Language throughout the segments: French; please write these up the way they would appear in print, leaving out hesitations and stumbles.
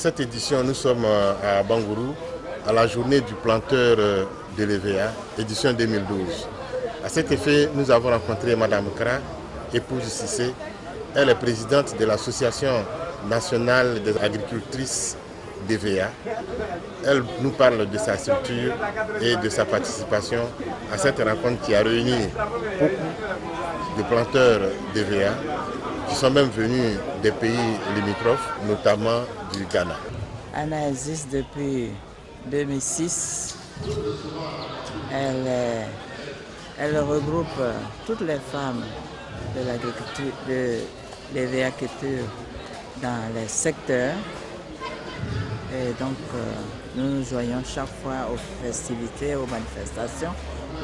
cette édition, nous sommes à Bangourou, à la journée du planteur de l'EVA, édition 2012. À cet effet, nous avons rencontré Mme Kra, épouse Cissé. Elle est présidente de l'Association nationale des agricultrices d'EVA. Elle nous parle de sa structure et de sa participation à cette rencontre qui a réuni beaucoup de planteurs d'EVA qui sont même venus des pays limitrophes, notamment du Ghana. Anna existe depuis 2006. Elle regroupe toutes les femmes de l'agriculture, de l'EVA-culture dans les secteurs. Et donc, nous nous joignons chaque fois aux festivités, aux manifestations,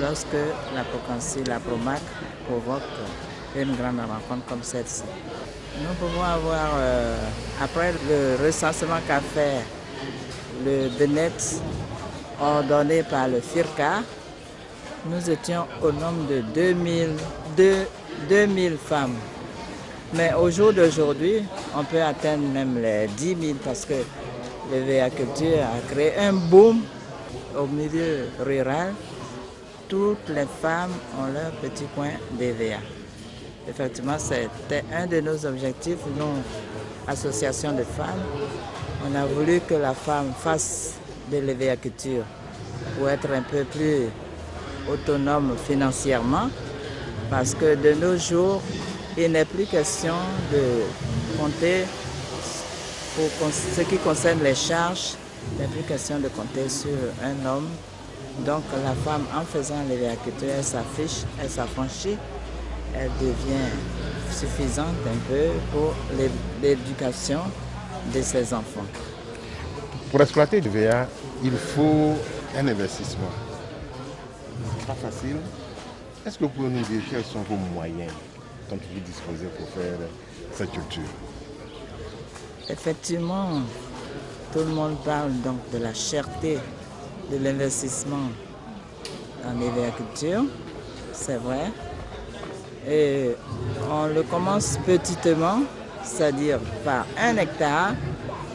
lorsque la Procancie, la Promac provoque une grande rencontre comme celle-ci. Nous pouvons avoir, après le recensement qu'a fait le BNET, ordonné par le FIRCA, nous étions au nombre de 2000 femmes. Mais au jour d'aujourd'hui, on peut atteindre même les 10 000 parce que l'EVA-culture a créé un boom au milieu rural. Toutes les femmes ont leur petit coin d'EVA. Effectivement, c'était un de nos objectifs, nous, association de femmes. On a voulu que la femme fasse de l'EVA-culture pour être un peu plus autonome financièrement, parce que de nos jours, il n'est plus question de compter, pour ce qui concerne les charges, il n'est plus question de compter sur un homme. Donc la femme, en faisant l'EVA-culture, elle s'affiche, elle s'affranchit, elle devient suffisante un peu pour l'éducation de ses enfants. Pour exploiter l'EVA, il faut un investissement. C'est pas facile. Est-ce que vous pouvez nous dire quels sont vos moyens dont vous disposez pour faire cette culture? Effectivement, tout le monde parle donc de la cherté de l'investissement en EVA-culture, c'est vrai. Et on le commence petitement, c'est-à-dire par 1 hectare,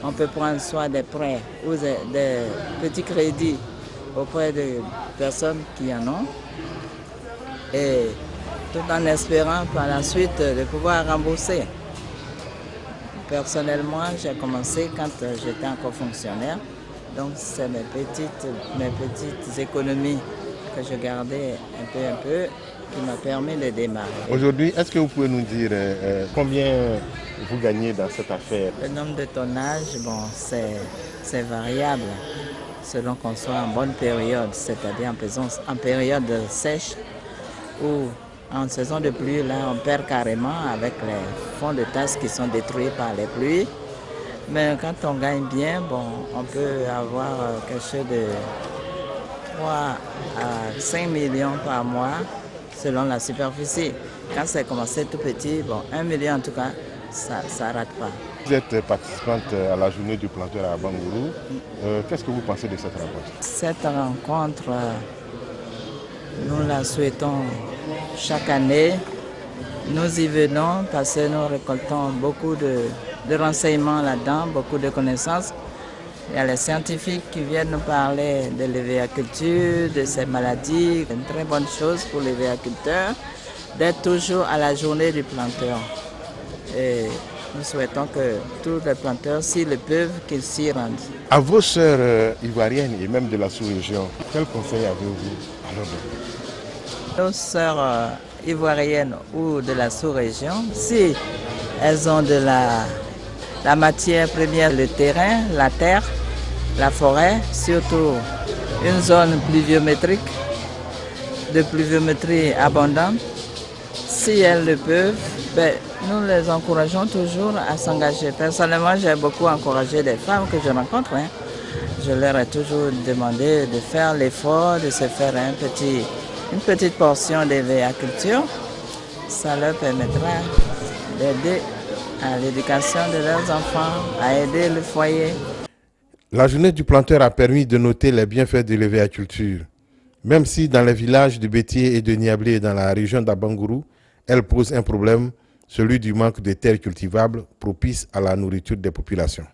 on peut prendre soit des prêts ou des petits crédits auprès de personnes qui en ont, et tout en espérant par la suite de pouvoir rembourser. Personnellement, j'ai commencé quand j'étais encore fonctionnaire, donc c'est mes petites économies que je gardais un peu, qui m'a permis de démarrer. Aujourd'hui, est-ce que vous pouvez nous dire combien vous gagnez dans cette affaire? Le nombre de tonnages, bon, c'est variable selon qu'on soit en bonne période, c'est-à-dire en période sèche ou en saison de pluie, là on perd carrément avec les fonds de tasse qui sont détruits par les pluies. Mais quand on gagne bien, bon, on peut avoir quelque chose de 3 à 5 millions par mois selon la superficie. Quand c'est commencé tout petit, bon, 1 million en tout cas, ça ne rate pas. Vous êtes participante à la journée du planteur à Bangourou. Qu'est-ce que vous pensez de cette rencontre? Cette rencontre, nous la souhaitons chaque année. Nous y venons parce que nous récoltons beaucoup de renseignements là-dedans, beaucoup de connaissances. Il y a les scientifiques qui viennent nous parler de l'EVA-culture, de ces maladies. C'est une très bonne chose pour l'EVA-culteur d'être toujours à la journée du planteur. Et nous souhaitons que tous les planteurs, s'ils le peuvent, qu'ils s'y rendent. À vos sœurs ivoiriennes et même de la sous-région, quel conseil avez-vous à leur donner? Nos sœurs ivoiriennes ou de la sous-région, si elles ont de la matière première, le terrain, la terre, la forêt, surtout une zone pluviométrique, de pluviométrie abondante, si elles le peuvent, ben, nous les encourageons toujours à s'engager. Personnellement, j'ai beaucoup encouragé des femmes que je rencontre. Je leur ai toujours demandé de faire l'effort, de se faire une petite portion d'EVA-culture. Ça leur permettra d'aider à l'éducation de leurs enfants, à aider le foyer. La journée du planteur a permis de noter les bienfaits de l'EVA-culture. Même si dans les villages de Bétier et de Niablé dans la région d'Abangourou, elle pose un problème, celui du manque de terres cultivables propices à la nourriture des populations.